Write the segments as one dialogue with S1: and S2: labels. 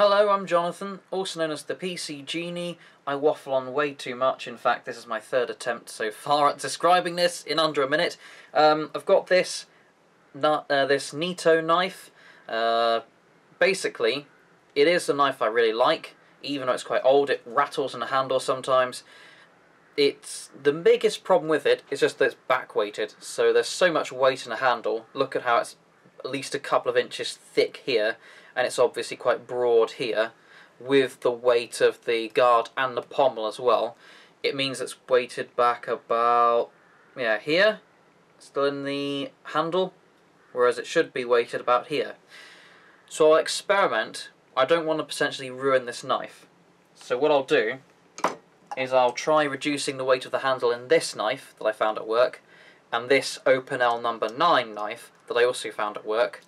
S1: Hello, I'm Jonathan, also known as the PC Genie. I waffle on way too much. In fact, this is my third attempt so far at describing this in under a minute. I've got this Nito knife. Basically, it is a knife I really like, even though it's quite old. It rattles in the handle sometimes. The biggest problem with it is just that it's back-weighted, so there's so much weight in the handle. Look at how it's at least a couple of inches thick here, and it's obviously quite broad here, with the weight of the guard and the pommel as well. It means it's weighted back about, here, still in the handle, whereas it should be weighted about here. So I'll experiment. I don't want to potentially ruin this knife. So what I'll do is I'll try reducing the weight of the handle in this knife that I found at work, and this Opinel number 9 knife that I also found at work,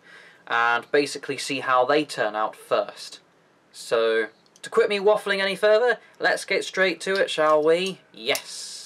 S1: and basically see how they turn out first. So, to quit me waffling any further, let's get straight to it, shall we? Yes!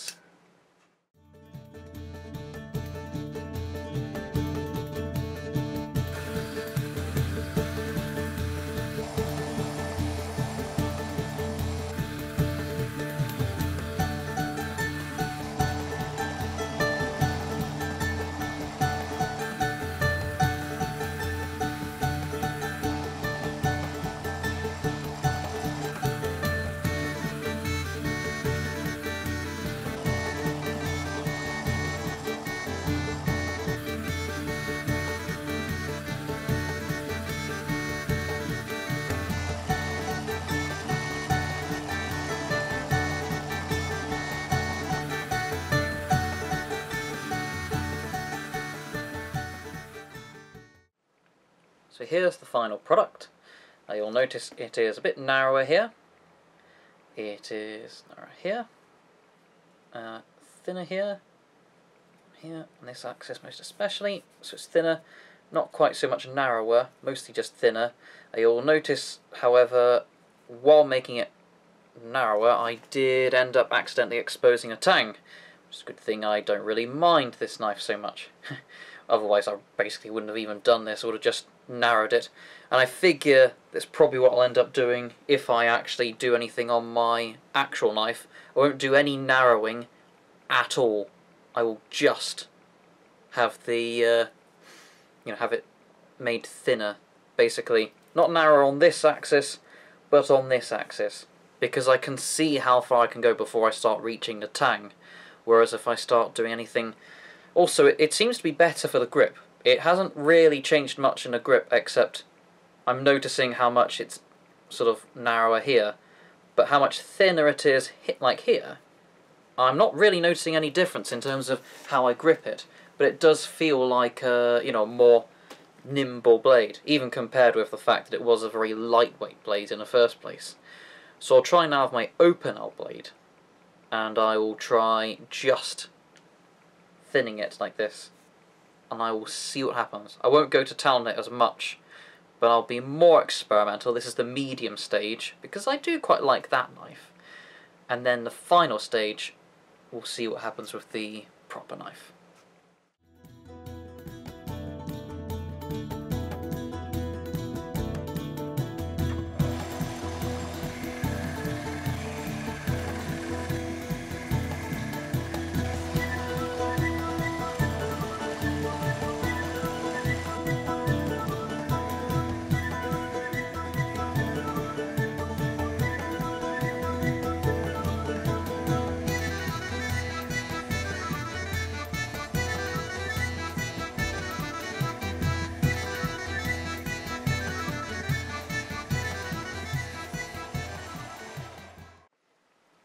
S1: So here's the final product. You'll notice it is a bit narrower here. It is narrower here. Thinner here. Here, on this axis most especially. So it's thinner. Not quite so much narrower, mostly just thinner. You'll notice, however, while making it narrower, I did end up accidentally exposing a tang. Which is a good thing I don't really mind this knife so much. Otherwise I basically wouldn't have even done this, I would have just narrowed it. And I figure that's probably what I'll end up doing if I actually do anything on my actual knife. I won't do any narrowing at all. I will just have the, have it made thinner, basically. Not narrow on this axis, but on this axis. Because I can see how far I can go before I start reaching the tang. Whereas if I start doing anything... Also, it seems to be better for the grip. It hasn't really changed much in the grip, except I'm noticing how much it's sort of narrower here, but how much thinner it is like here. I'm not really noticing any difference in terms of how I grip it, but it does feel like a more nimble blade, even compared with the fact that it was a very lightweight blade in the first place. So I'll try now with my Opinel blade, and I will try just thinning it like this, and I will see what happens. I won't go to town on it as much, but I'll be more experimental. This is the medium stage, because I do quite like that knife. And then the final stage, we'll see what happens with the proper knife.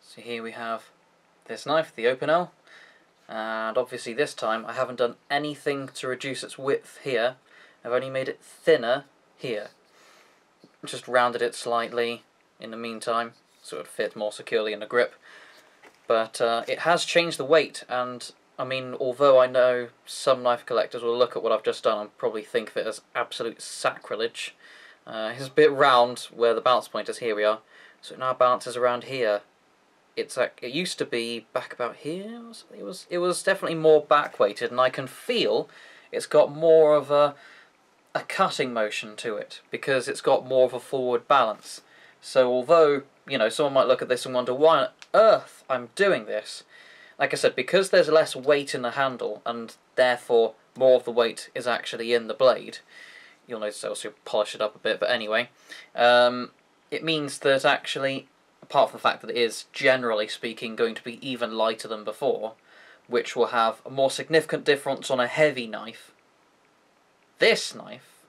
S1: So here we have this knife, the Opinel, and obviously this time I haven't done anything to reduce its width here. I've only made it thinner here. Just rounded it slightly in the meantime, so it would fit more securely in the grip. But it has changed the weight, and I mean, although I know some knife collectors will look at what I've just done and probably think of it as absolute sacrilege. It's a bit round where the balance point is. Here we are. So it now balances around here. It used to be back about here. It was definitely more back weighted, and I can feel it's got more of a a cutting motion to it, because it's got more of a forward balance. So although, you know, someone might look at this and wonder why on earth I'm doing this, like I said, because there's less weight in the handle, and therefore more of the weight is actually in the blade, you'll notice I also polish it up a bit, but anyway, it means that actually, apart from the fact that it is, generally speaking, going to be even lighter than before, which will have a more significant difference on a heavy knife, this knife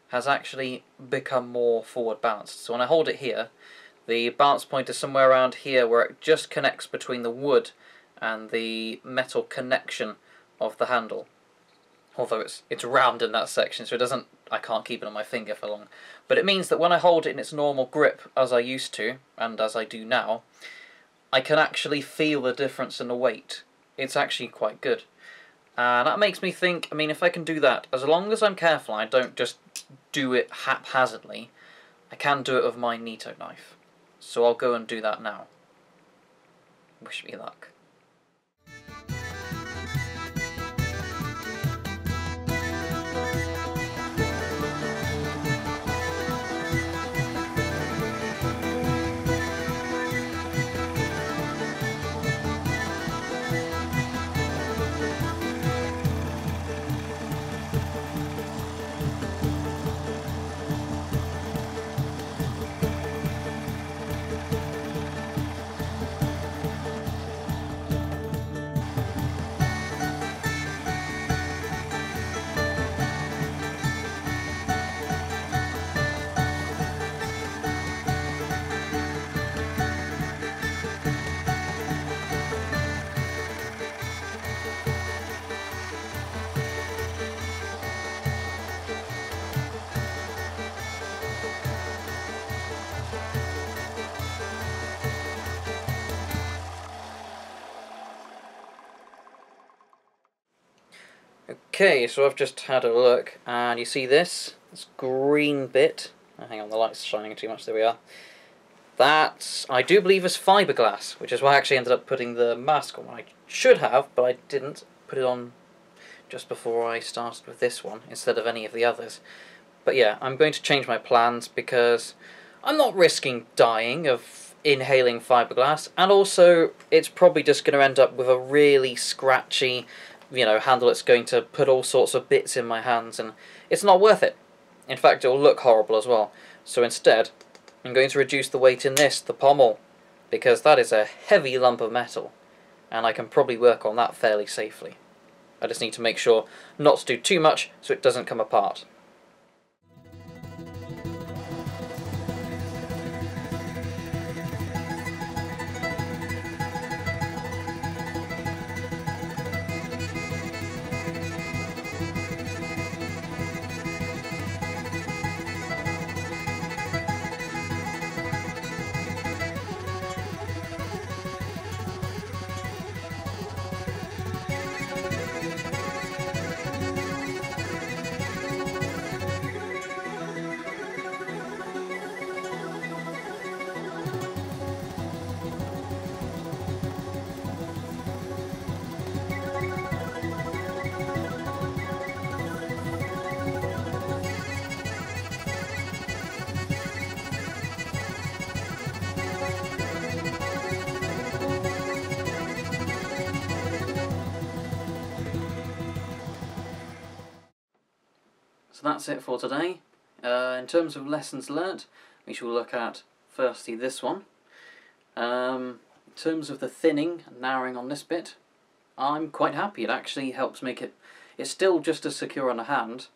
S1: has actually become more forward balanced. So when I hold it here, the balance point is somewhere around here, where it just connects between the wood and the metal connection of the handle. Although it's round in that section, so I can't keep it on my finger for long. But it means that when I hold it in its normal grip, as I used to, and as I do now, I can actually feel the difference in the weight. It's actually quite good. And that makes me think, I mean, if I can do that, as long as I'm careful, I don't just do it haphazardly, I can do it with my Nito knife. So I'll go and do that now. Wish me luck. Okay, so I've just had a look, and you see this green bit. Oh, hang on, the light's shining too much, there we are. That, I do believe, is fiberglass, which is why I actually ended up putting the mask on. I should have, but I didn't put it on just before I started with this one, instead of any of the others. But yeah, I'm going to change my plans, because I'm not risking dying of inhaling fiberglass, and also it's probably just going to end up with a really scratchy, you know, handle. It's going to put all sorts of bits in my hands, and it's not worth it. In fact, it will look horrible as well. So instead, I'm going to reduce the weight in this, the pommel, because that is a heavy lump of metal, and I can probably work on that fairly safely. I just need to make sure not to do too much so it doesn't come apart. So that's it for today. In terms of lessons learnt, we shall look at firstly this one. In terms of the thinning and narrowing on this bit, I'm quite happy. It actually helps make it, it's still just as secure on the hand,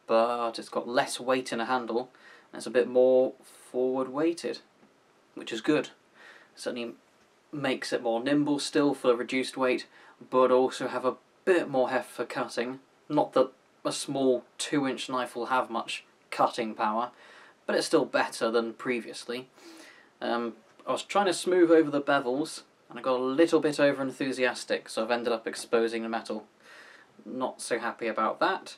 S1: but it's got less weight in the handle, and it's a bit more forward weighted, which is good. Certainly makes it more nimble still for the reduced weight, but also have a bit more heft for cutting. Not that a small 2-inch knife will have much cutting power, but it's still better than previously. I was trying to smooth over the bevels, and I got a little bit over enthusiastic, so I've ended up exposing the metal. Not so happy about that,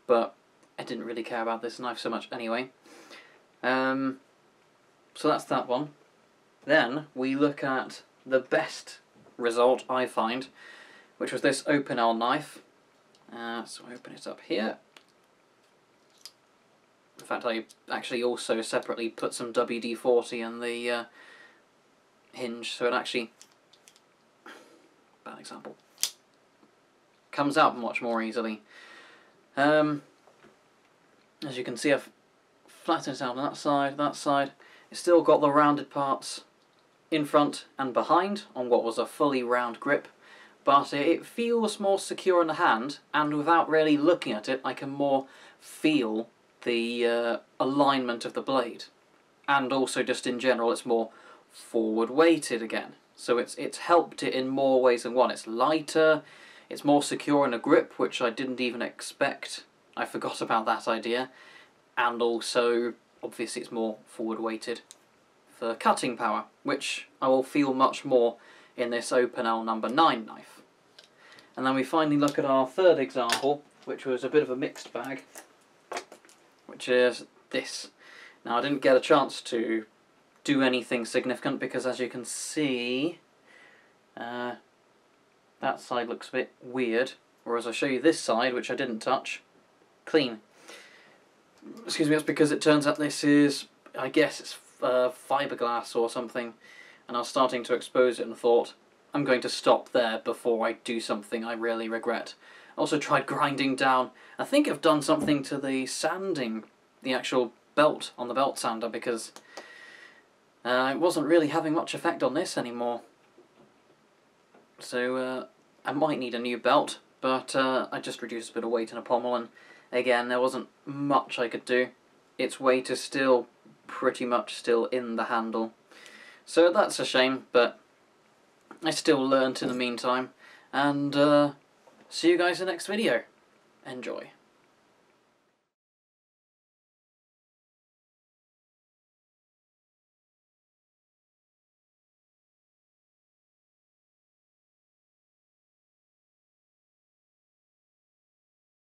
S1: but I didn't really care about this knife so much anyway. So that's that one. Then we look at the best result I find, which was this open L knife. So I open it up here. In fact, I actually also separately put some WD-40 in the hinge, so it actually, bad example, comes out much more easily. As you can see, I've flattened it out on that side. It's still got the rounded parts in front and behind on what was a fully round grip, but it feels more secure in the hand, and without really looking at it, I can more feel the alignment of the blade. And also, just in general, it's more forward weighted again. So it's helped it in more ways than one. It's lighter, it's more secure in the grip, which I didn't even expect. I forgot about that idea. And also, obviously, it's more forward weighted for cutting power, which I will feel much more in this Opinel number 9 knife. And then we finally look at our third example, which was a bit of a mixed bag, which is this. Now, I didn't get a chance to do anything significant because, as you can see, that side looks a bit weird, whereas I show you this side, which I didn't touch, clean. Excuse me, that's because it turns out this is, I guess it's fiberglass or something, and I was starting to expose it and thought, I'm going to stop there before I do something I really regret. I also tried grinding down. I think I've done something to the sanding, the actual belt on the belt sander, because it wasn't really having much effect on this anymore. So I might need a new belt, but I just reduced a bit of weight in a pommel, and again, there wasn't much I could do. Its weight is still pretty much still in the handle. So that's a shame, but I still learnt in the meantime. And see you guys in the next video. Enjoy.